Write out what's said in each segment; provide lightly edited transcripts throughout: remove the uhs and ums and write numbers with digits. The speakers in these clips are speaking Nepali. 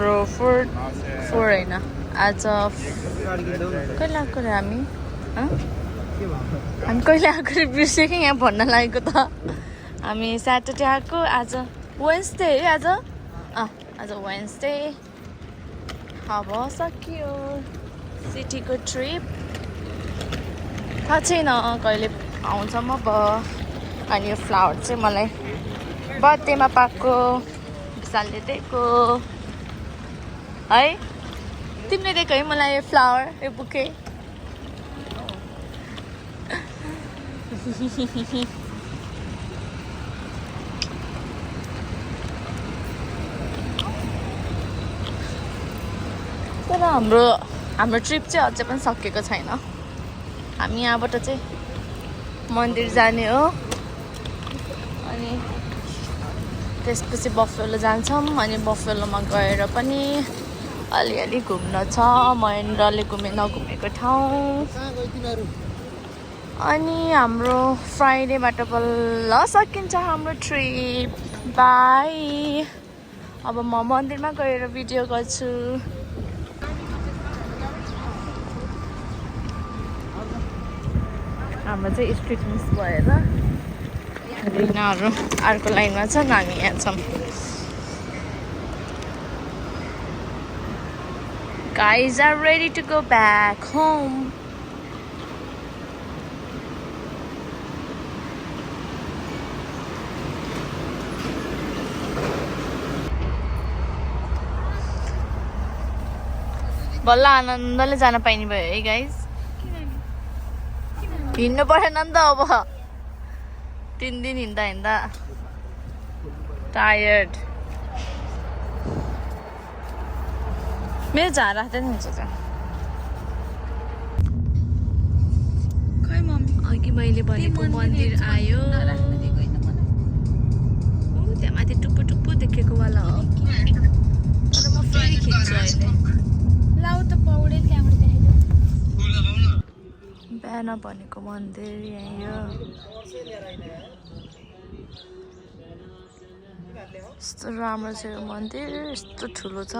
हाम्रो फोर होइन आज कहिले आएको रे हामी कहिले आएको रे बिर्सेँ कि यहाँ भन्न लागेको त हामी स्याटरडे आएको आज वेन्सडे है आज आज वेन्सडे अब सकियो सिटीको ट्रिप थाहा छैन कहिले आउँछ म अनि यो फ्लावर चाहिँ मलाई बर्थडेमा पाएको विशालले दिएको है तिमीले दिएको है मलाई यो फ्लावर यो बुके तर हाम्रो ट्रिप चाहिँ अझै पनि सकेको छैन हामी यहाँबाट चाहिँ मन्दिर जाने हो अनि त्यसपछि बफेलो जान्छौँ अनि बफेलोमा गएर पनि अलिअलि घुम्न छ महेन्द्रले नघुमेको ठाउँ अनि हाम्रो फ्राइडेबाट बल्ल सकिन्छ हाम्रो ट्रिप बाई अब म मन्दिरमा गएर भिडियो गर्छु हाम्रो चाहिँ स्ट्रिट मिस भएर यिनीहरू अर्को लाइनमा छ हामी यहाँ छौँ Guys are ready to go back home. बल्ल आनन्दले जान पाइने भयो है गाइज हिँड्नु परेन नि त अब 3 दिन हिँड्दा टायर्ड मेरो झार राख्दैन हुन्छ त खै मम्मी अघि मैले भनेको मन्दिर आयो त्यहाँ माथि टुप्पो टुप्पो देखेको वाला हो तर म फेरि खिच्छु अहिले लाउ त पौडे त्यहाँबाट देखाइदियो बिहान भनेको मन्दिर यहीँ हो यस्तो राम्रो छ यो मन्दिर यस्तो ठुलो छ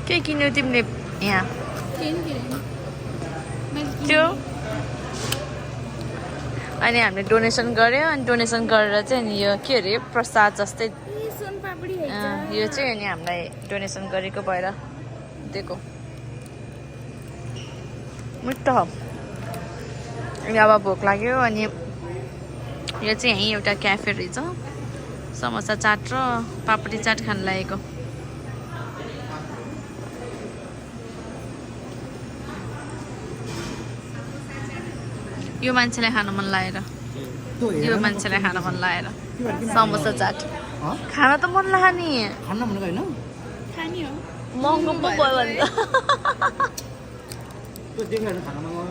के किन्यौ तिमीले यहाँ त्यो अनि हामीले डोनेसन गर्यो अनि डोनेसन गरेर चाहिँ नि यो के अरे प्रसाद जस्तै यो चाहिँ अनि हामीलाई डोनेसन गरेको भएर दिएको मिठो अनि अब भोक लाग्यो अनि यो चाहिँ यहीँ एउटा क्याफे रहेछ समोसा चाट र पापडी चाट खान लागेको यो मान्छेलाई खान मन लागेर यो मान्छेलाई खान मन लागेर समोसा चाट खान त मन लाग्यो नि खान भनेको हैन खानी हो महँगो पो भयो भने त त्यो देखेर खान मन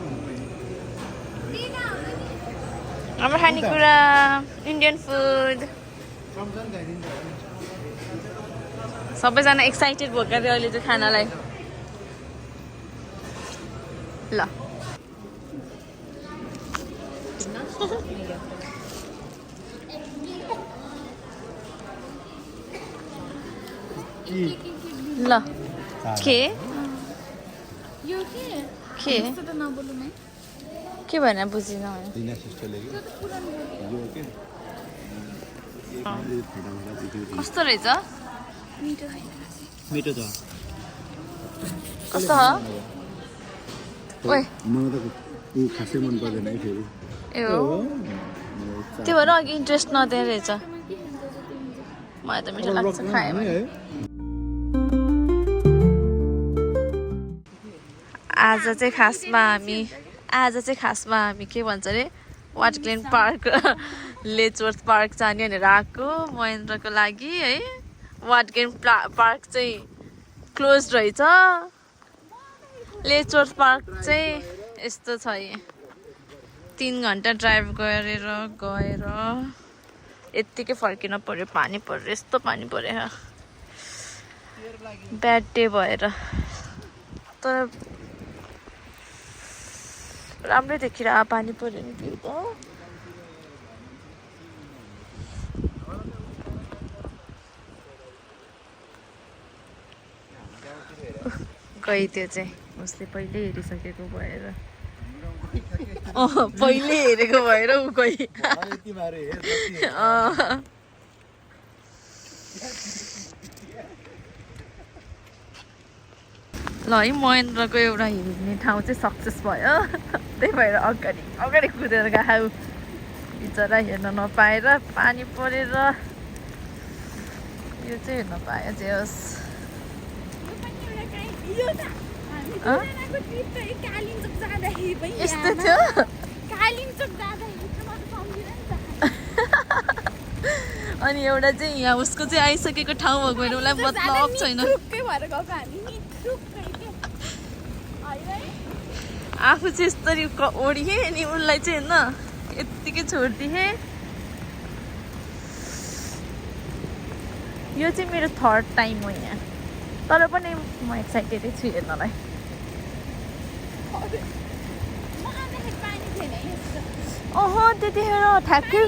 हाम्रो खानेकुरा इन्डियन फुड सबैजना एक्साइटेड भएको अरे अहिले चाहिँ खानालाई ल ल के के भनेर बुझिनँ कस्तो रहेछ मिठो छ कस्तो ओए मलाई त खासै मन पर्दैन है फेरि ए हो त्यो भएर अघि इन्ट्रेस्ट नदिएर रहेछ मलाई त मिठो लाग्छ खाएँ भने आज चाहिँ खासमा हामी के भन्छ अरे वाटरग्लेन पार्क लेचवर्थ पार्क जाने भनेर आएको महेन्द्रको लागि है वाटरग्लेन पार्क चाहिँ क्लोज रहेछ लेचवर्थ पार्क चाहिँ यस्तो छ 3 घन्टा ड्राइभ गरेर गएर यत्तिकै फर्किन पर्यो पानी पर्यो यस्तो पानी पर्यो ब्याड डे भएर तर राम्रै देखिरह पानी पर्यो नि त्यो त गई त्यो चाहिँ उसले पहिले हेरिसकेको भएर पहिले हेरेको भएर ऊ गई ल है महेन्द्रको एउटा हिँड्ने ठाउँ चाहिँ सक्सेस भयो त्यही भएर अगाडि कुदेर गयो बिचरा हेर्न नपाएर पानी परेर यो चाहिँ हेर्न पायो जे होस् यस्तो थियो अनि एउटा चाहिँ यहाँ उसको चाहिँ आइसकेको ठाउँ भएको भएर उसलाई मतलब छैन आफू चाहिँ यस्तरी ओढिएँ अनि उसलाई चाहिँ होइन यत्तिकै छोडिदिएँ यो चाहिँ मेरो 3rd टाइम हो यहाँ तर पनि म एक्साइटेडै छु हेर्नलाई अह त्यतिखेर ठ्याक्कै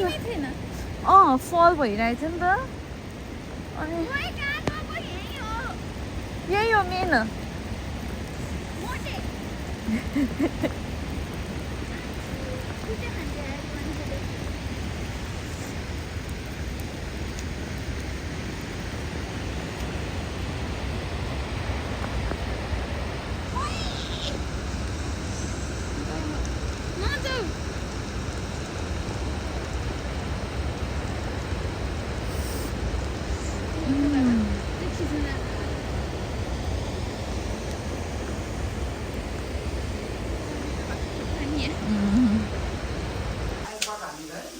फल भइरहेछ नि त अनि यही हो मेन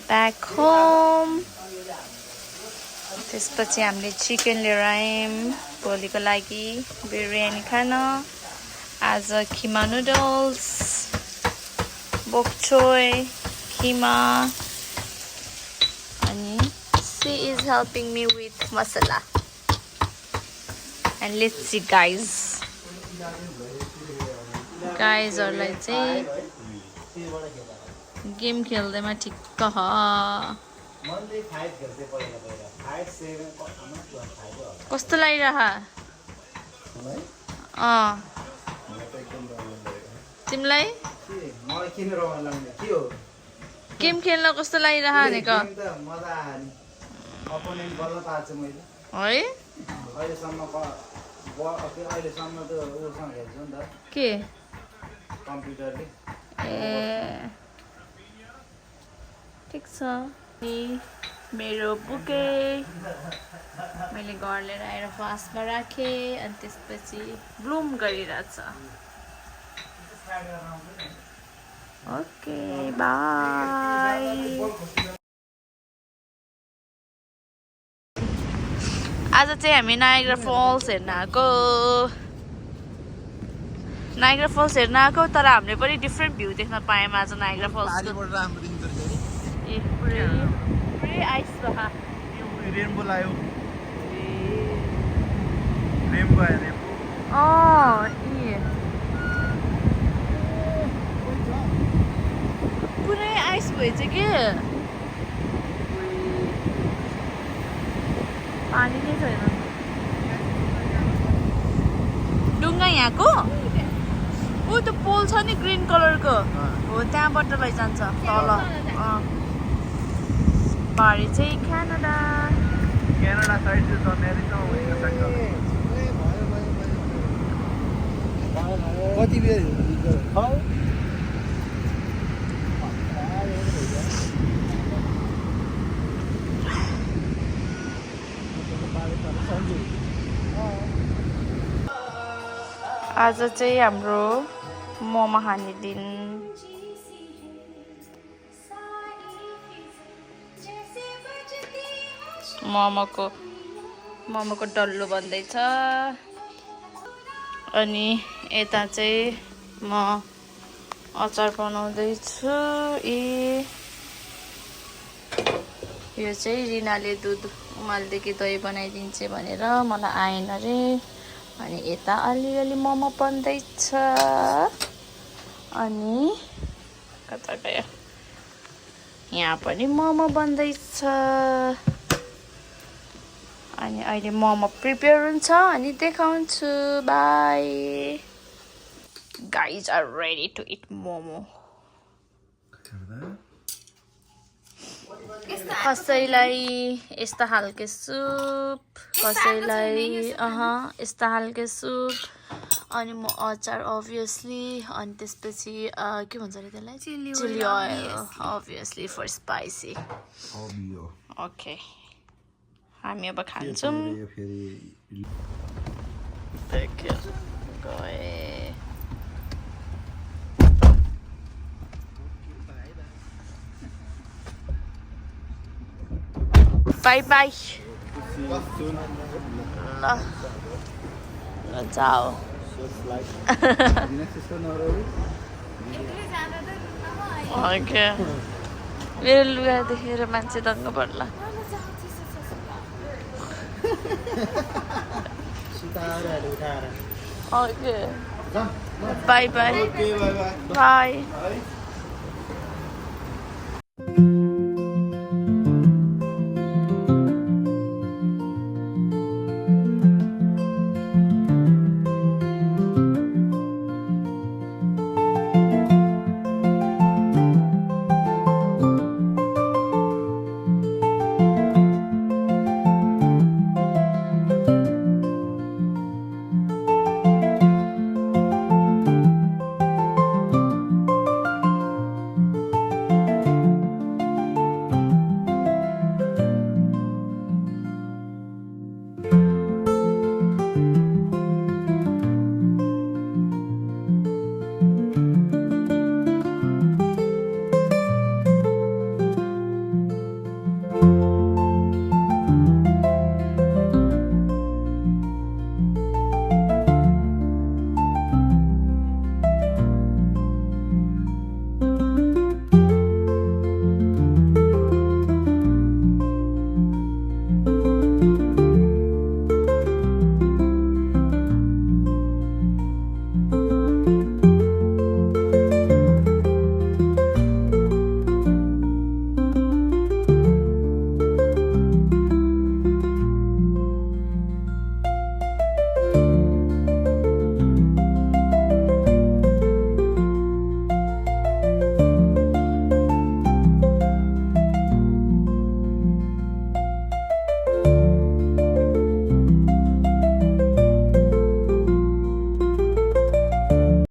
Back home. त्यसपछि हामीले चिकन लिएर आयौँ भोलिको लागि बिरयानी खान आज किमा नुडल्स बोक्छोय किमा अनि she is helping me with masala and let's see guysहरूलाई चाहिँ गेम खेल्दैमा ठिक्क कस्तो लागिरह तिमीलाई गेम खेल्न कस्तो लागिरह भनेको है के ए ठिक छ नि मेरो बुके मैले घर लिएर आएर फास्टमा राखेँ अनि त्यसपछि ब्लुम गरिरहेछ ओके बाई आज चाहिँ हामी नायग्रा फल्स हेर्न आएको तर हामीले पनि डिफ्रेन्ट भ्यू देख्न पायौँ आज नायग्रा फल्सको ए पुरै आइस बहा रेनबो लायो रेनबो आयो रेनबो पुरै आइस भएछ कि पानी नै छैन डुङ्गा यहाँको ऊ त्यो पोल छ नि ग्रिन कलरको हो त्यहाँबाट लैजान्छ तल बारी चाहिँ क्यानाडा क्यानाडा साइड चाहिँ तनेरी त होइन साइड कति बेर आज चाहिँ हाम्रो मोमो खाने दिन मोमोको डल्लो बन्दैछ अनि यता चाहिँ म अचार बनाउँदैछु यो चाहिँ रिनाले दुध उमाल्देखि दही बनाइदिन्छ भनेर मलाई आएन अरे अनि यता अलिअलि मोमो बन्दैछ अनि कता गयो यहाँ पनि मोमो बन्दैछ अनि अहिले मोमो प्रिपेयर हुन्छ अनि देखाउँछु bye guys are ready to eat momo कसैलाई यस्ता खालके सुप कसैलाई यस्ता खालके सुप अनि म अचार अभियसली अनि त्यसपछि के भन्छ अरे त्यसलाई chili oil obviously for spicy okay हामी अब खान्छौँ बाई बाई ल जाओ ओके मेरो लुगा देखेर मान्छे दङ्ग पर्ला ओके बाई बाई बाई